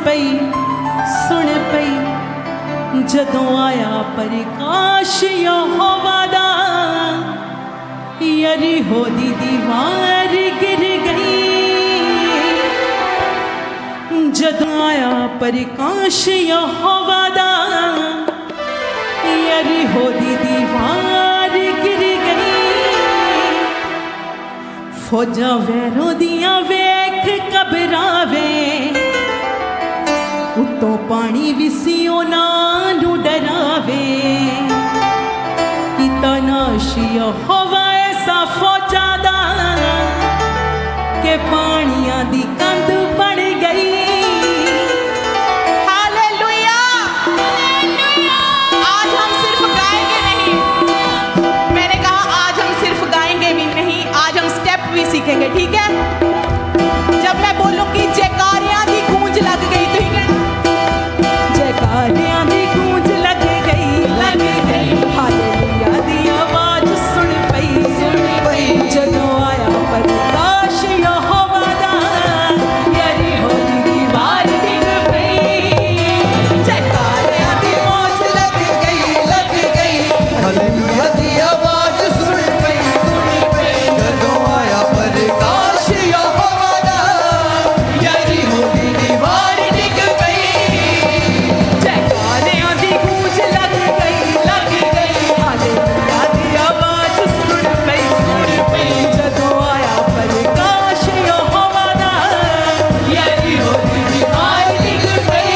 पई जदों आया प्रकाश यहोवा दा यरीहो दी दीवार गिर गई। जदों आया प्रकाश यहोवा दा यरीहो दी दीवार गिर गई। फौजा वैरों दियां वेख घबरावे उतों पानी विसी उन्हां नूं डरावे। कीता नाश यहोवा ऐसा फौजा दा के पानियां दी कंध बन गई। Hallelujah, hallelujah. आज हम सिर्फ गाएंगे नहीं, मैंने कहा आज हम सिर्फ गाएंगे भी नहीं, आज हम स्टेप भी सीखेंगे, ठीक है। जब मैं बोलूंगी जयकारियां दी गूंज लग गई तो जयकारियां दी गूंज लग गई, हालेलुया दी आवाज सुन पई जदों आया प्रकाश यहोवा दा यरीहो दी दीवार डिग पई। जयकारियां दी गूंज लग गई, हालेलुया दी आवाज सुन पई जदों आया प्रकाश यहोवा दा यरीहो दी दीवार डिग पई। जयकारियां दी गूंज लग गई, हालेलुया दी आवाज सुन पई जदों आया प्रकाश यहोवा दा यरीहो दी दीवार डिग पई।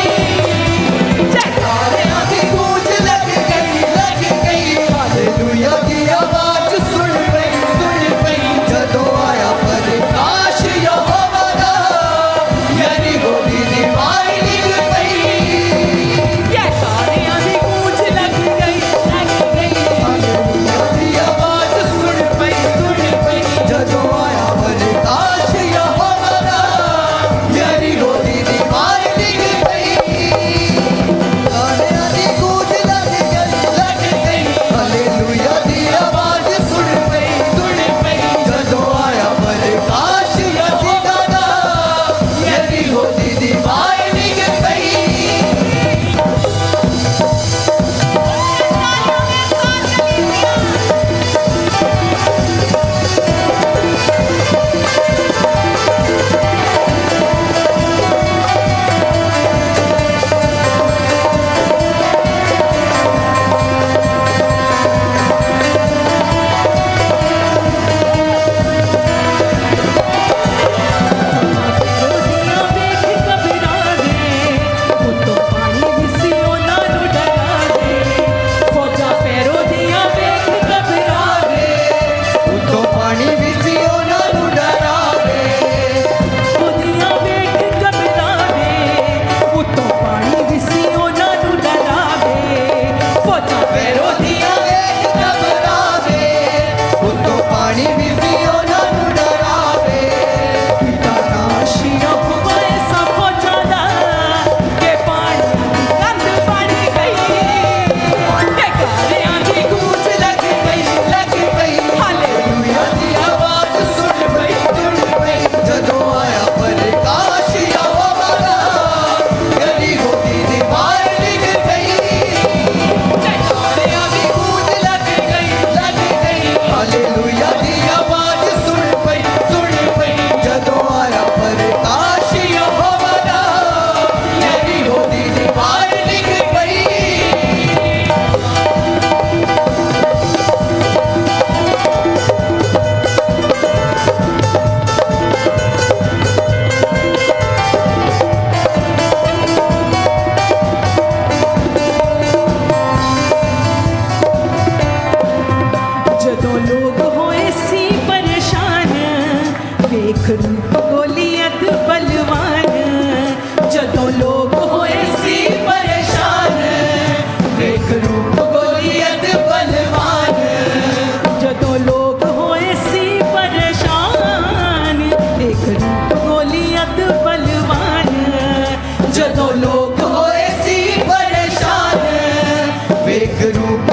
जयकारियां दी गूंज लग गई, हालेलुया दी आवाज सुन पई जदों आया प्रकाश यहोवा दा यरीहो दी दीवार डिग पई। जयकारियां दी गूंज लग गई, हालेलुया दी आवाज सुन पई जदों आया प्रकाश यहोवा दा यरीहो दी दीवार डिग पई। गानियां दी गूंज लग गई, हालेलुया दी आवाज सुन पई जदों आया प्रकाश यहोवा दा यरीहो दी दीवार डिग पई। रोदियां वेख घबरावे उतों पानी विसी उन्हां नूं डरावे। फौजा फैरो दियां वेख घबरावे उतों पानी विसी उन्हां नूं डरावे। रोदियां वेख घबरावे उतों पानी विसी उन्हां नूं डरावे। फौजा फैरो दियां वेख घबरावे उतों पानी विसी उन्हां नूं डरावे। कीता नाश यहोवा ऐसा फौजा दा के पानी दी कंध बन गई। जयकारियां दी गूंज लग गई, हालेलुया दी आवाज सुन पई जदों आया प्रकाश यहोवा दा यरीहो दी दीवार डिग पई। जयकारियां दी गूंज लग गई, हालेलुया दी आवाज सुन पई जदों आया प्रकाश यहोवा दा यरीहो दी दीवार डिग पई। जदों लोग होए सी परेशान वेख रूप गोलियत बलवान। जदों लोग होए सी परेशान वेख रूप गोलियत बलवान। जदों लोग होए सी परेशान वेख रूप गोलियत बलवान। जदों लोग होए सी परेशान वेख रूप